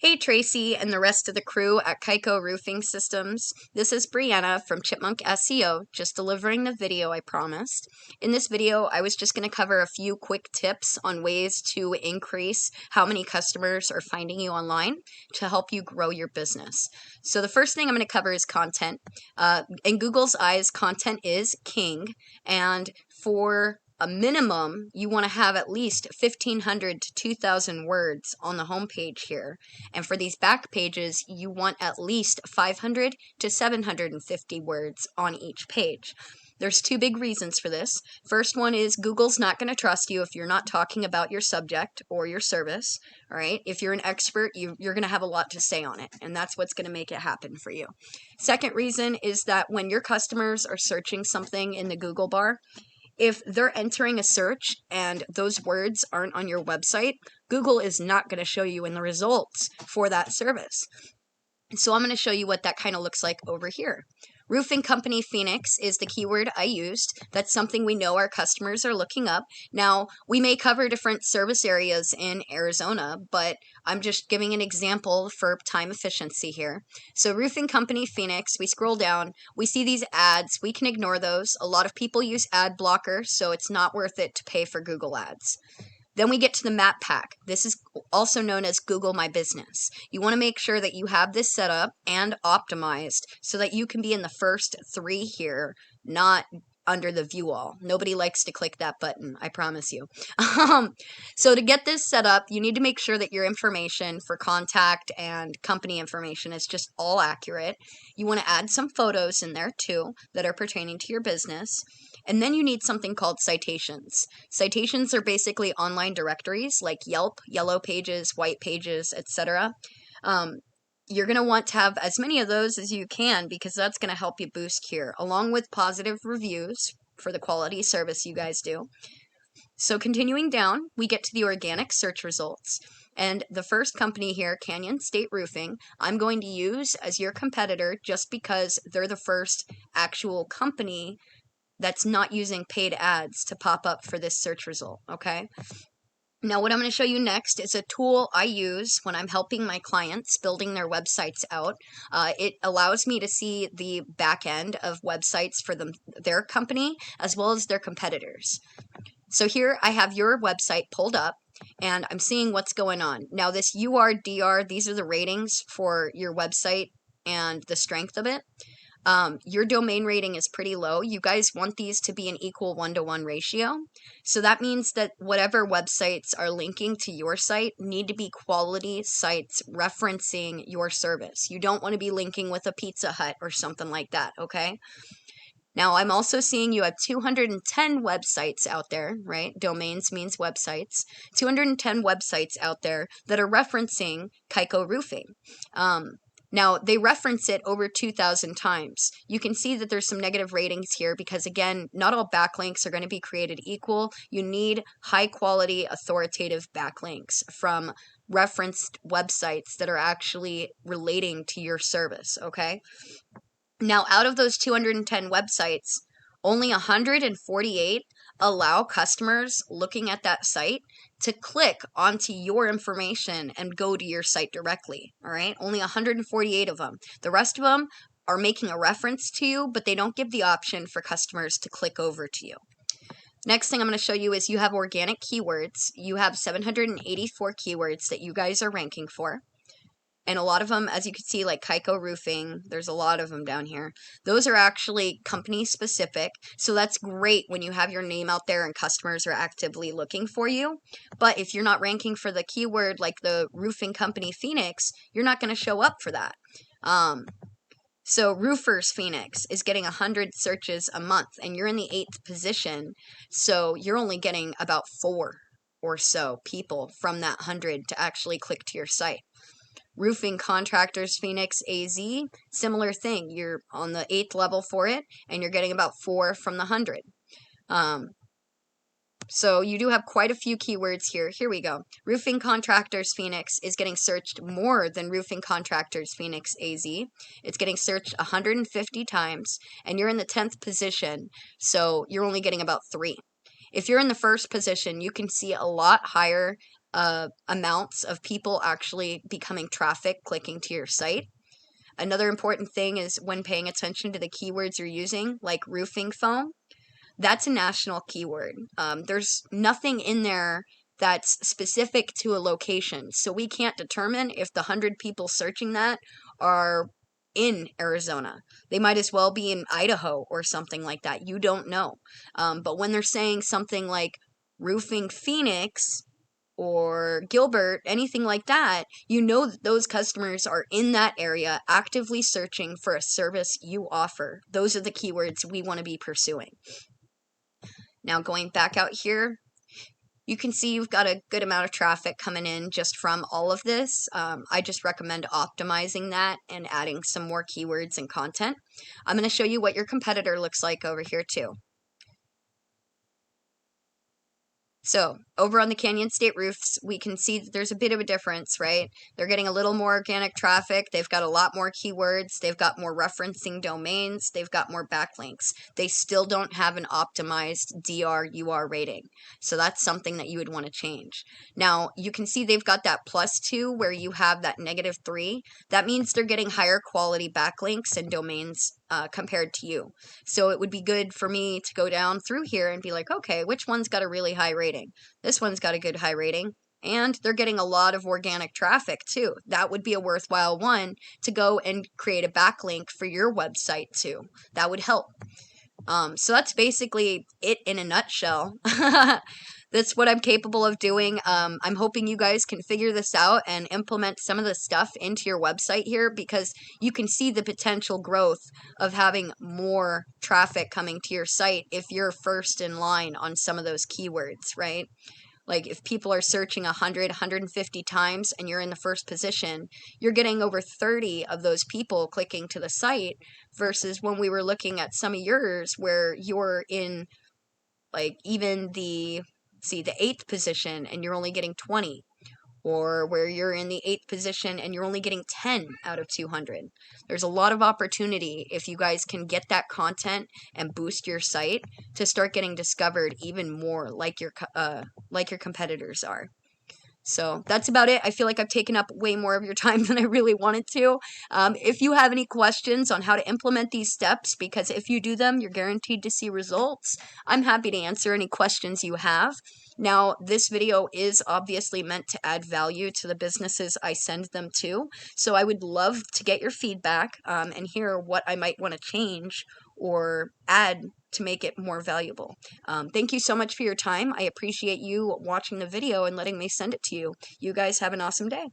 Hey Tracy and the rest of the crew at Kaiko Roofing Systems. This is Brianna from Chipmunk SEO, just delivering the video I promised. In this video, I was just going to cover a few quick tips on ways to increase how many customers are finding you online to help you grow your business. So the first thing I'm going to cover is content. In Google's eyes, content is king, and for a minimum, you want to have at least 1,500 to 2,000 words on the home page here. And for these back pages, you want at least 500 to 750 words on each page. There's two big reasons for this. First one is Google's not going to trust you if you're not talking about your subject or your service. All right. If you're an expert, you're going to have a lot to say on it, and that's what's going to make it happen for you. Second reason is that when your customers are searching something in the Google bar, if they're entering a search and those words aren't on your website, Google is not going to show you in the results for that service. So I'm going to show you what that kind of looks like over here. Roofing Company Phoenix is the keyword I used. That's something we know our customers are looking up. Now, we may cover different service areas in Arizona, but I'm just giving an example for time efficiency here. So Roofing Company Phoenix, we scroll down, we see these ads. We can ignore those. A lot of people use ad blocker, so it's not worth it to pay for Google ads. Then we get to the map pack. This is also known as Google My Business. You want to make sure that you have this set up and optimized so that you can be in the first three here, not under the view all. Nobody likes to click that button, I promise you. So to get this set up, you need to make sure that your information for contact and company information is just all accurate. You want to add some photos in there too that are pertaining to your business. And then you need something called citations. Citations are basically online directories like Yelp, Yellow Pages, White Pages, etc. You're going to want to have as many of those as you can because that's going to help you boost here, along with positive reviews for the quality service you guys do. So continuing down, we get to the organic search results. And the first company here, Canyon State Roofing, I'm going to use as your competitor just because they're the first actual company that's not using paid ads to pop up for this search result, okay? Now, what I'm going to show you next is a tool I use when I'm helping my clients building their websites out. It allows me to see the back end of websites for their company as well as their competitors. So here I have your website pulled up, and I'm seeing what's going on. Now, this URDR, these are the ratings for your website and the strength of it. Your domain rating is pretty low. You guys want these to be an equal 1-to-1 ratio. So that means that whatever websites are linking to your site need to be quality sites referencing your service. You don't want to be linking with a Pizza Hut or something like that, okay? Now, I'm also seeing you have 210 websites out there, right? Domains means websites. 210 websites out there that are referencing Kaiko Roofing. Now, they reference it over 2,000 times. You can see that there's some negative ratings here because, again, not all backlinks are going to be created equal. You need high-quality, authoritative backlinks from referenced websites that are actually relating to your service, okay? Now, out of those 210 websites, only 148 allow customers looking at that site to click onto your information and go to your site directly, all right? Only 148 of them. The rest of them are making a reference to you, but they don't give the option for customers to click over to you. Next thing I'm going to show you is you have organic keywords. You have 784 keywords that you guys are ranking for. And a lot of them, as you can see, like Kaiko Roofing, there's a lot of them down here. Those are actually company specific. So that's great when you have your name out there and customers are actively looking for you. But if you're not ranking for the keyword like the Roofing Company Phoenix, you're not going to show up for that. So Roofers Phoenix is getting 100 searches a month and you're in the 8th position. So you're only getting about 4 or so people from that 100 to actually click to your site. Roofing Contractors Phoenix AZ, similar thing. You're on the 8th level for it, and you're getting about 4 from the 100. So you do have quite a few keywords here. Here we go. Roofing Contractors Phoenix is getting searched more than Roofing Contractors Phoenix AZ. It's getting searched 150 times, and you're in the 10th position, so you're only getting about 3. If you're in the first position, you can see a lot higher amounts of people actually becoming traffic clicking to your site. Another important thing is when paying attention to the keywords you're using, like roofing foam. That's a national keyword. There's nothing in there that's specific to a location. So we can't determine if the 100 people searching that are in Arizona. They might as well be in Idaho or something like that. You don't know. But when they're saying something like roofing Phoenix or Gilbert, anything like that, you know that those customers are in that area actively searching for a service you offer. Those are the keywords we want to be pursuing. Now going back out here, you can see you've got a good amount of traffic coming in just from all of this. I just recommend optimizing that and adding some more keywords and content. I'm going to show you what your competitor looks like over here too. So over on the Canyon State Roofs, we can see that there's a bit of a difference, right? They're getting a little more organic traffic. They've got a lot more keywords. They've got more referencing domains. They've got more backlinks. They still don't have an optimized DR/UR rating. So that's something that you would want to change. Now, you can see they've got that +2 where you have that -3. That means they're getting higher quality backlinks and domains compared to you. So it would be good for me to go down through here and be like, okay, which one's got a really high rating? This one's got a good high rating. And they're getting a lot of organic traffic too. That would be a worthwhile one to go and create a backlink for your website too. That would help. So that's basically it in a nutshell. That's what I'm capable of doing. I'm hoping you guys can figure this out and implement some of the stuff into your website here, because you can see the potential growth of having more traffic coming to your site if you're first in line on some of those keywords, right? Like if people are searching 100, 150 times and you're in the first position, you're getting over 30 of those people clicking to the site, versus when we were looking at some of yours where you're in like even the 8th position and you're only getting 20, or where you're in the 8th position and you're only getting 10 out of 200. There's a lot of opportunity if you guys can get that content and boost your site to start getting discovered even more like your competitors are. So that's about it. I feel like I've taken up way more of your time than I really wanted to. If you have any questions on how to implement these steps, because if you do them, you're guaranteed to see results, I'm happy to answer any questions you have. Now, this video is obviously meant to add value to the businesses I send them to, so I would love to get your feedback and hear what I might want to change or add to make it more valuable. Thank you so much for your time. I appreciate you watching the video and letting me send it to you. You guys have an awesome day.